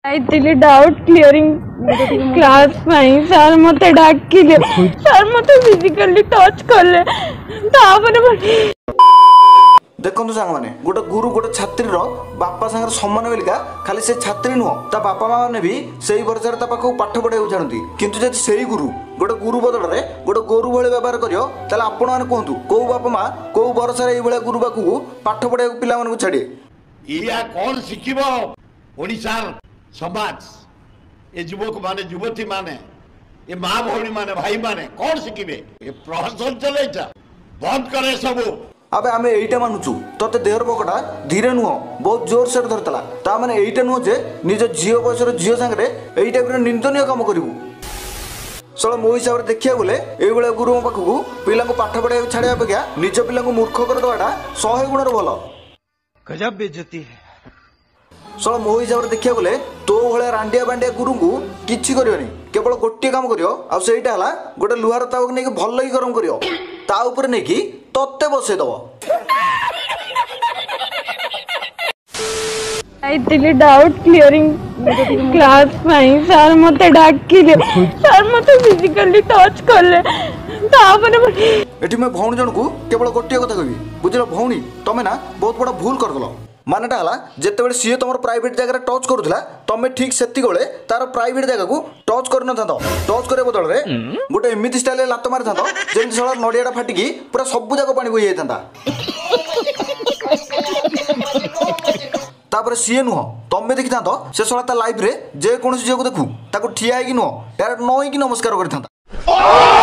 आईतिली doubt clearing class में sir मते डाकिले sir मते फिजिकली टच करले तापरे देखु सांग मैंने गोटे गुरु गोटे छात्री बापा सागर सम्मान बेलिका खाली से छात्री नुह ता बापा माँ मैंने भी से भरोसा पाख पाठ पढ़ाई जानती किंतु जब से गुरु गोटे गुरु बदल में गोटे गोरु भाई व्यवहार कर आपण मैंने कहतु कौ बापा माँ कौ भरोसा ये गुरु पाखक पाठ पढ़ाई पिला छाड़े या कौन शिखब ओडिशार समाज ये युवक माने युवती माने ये माँ भौणी माने भाई माने कौन शिखे ये प्रहसन चले बंद करे सब अबे आम यहीटा मानुचु ते देहर पकड़ा धीरे नुह बहुत जोर से धरता ता मैंने यहीटा नुह जे निज झील बयसर झील सांगे यही टाइप निंदनीय कम करूँ सर मो हिसाब से देखा गले ये गुरु पाखक पिला पाठ पढ़ाई छाड़ा अपेक्षा निज पिला मूर्ख करदेवाटा 100 गुण भल गजब बेइज्जती है सर मो हिसाब से देखा गले तो भाया रांडिया बांडिया गुरु को किसी करनी केवल गोटे काम करा गोटे लुहार तावक नहीं भल ही गरम कर नहीं तत्ते बसई दब आईतिली डाउट क्लियरिंग क्लास में सर मते डाकिले सर मते फिजिकली टच करले तापरे एठी मैं भौणी जन को केवल गोटे कथा कहि बुझल भौणी तमें ना बहुत बड़ा भूल करदेल मानेटा है जिते सी तुम प्राइवेट जगह टच करूला तुम ठीक से तार प्राइवेट जगह को टच कर टच करे बदल में गोटे एमती स्टाइल लात मारी था जमी सड़ा नड़िया फाटिकी पूरा सब जाक पानी बोई जाता तापर सी नुह तुम देखी था से सड़ा लाइफ रे जेकोसी झील को देखू ठिया नुह डायरेक्ट नईकि नमस्कार कर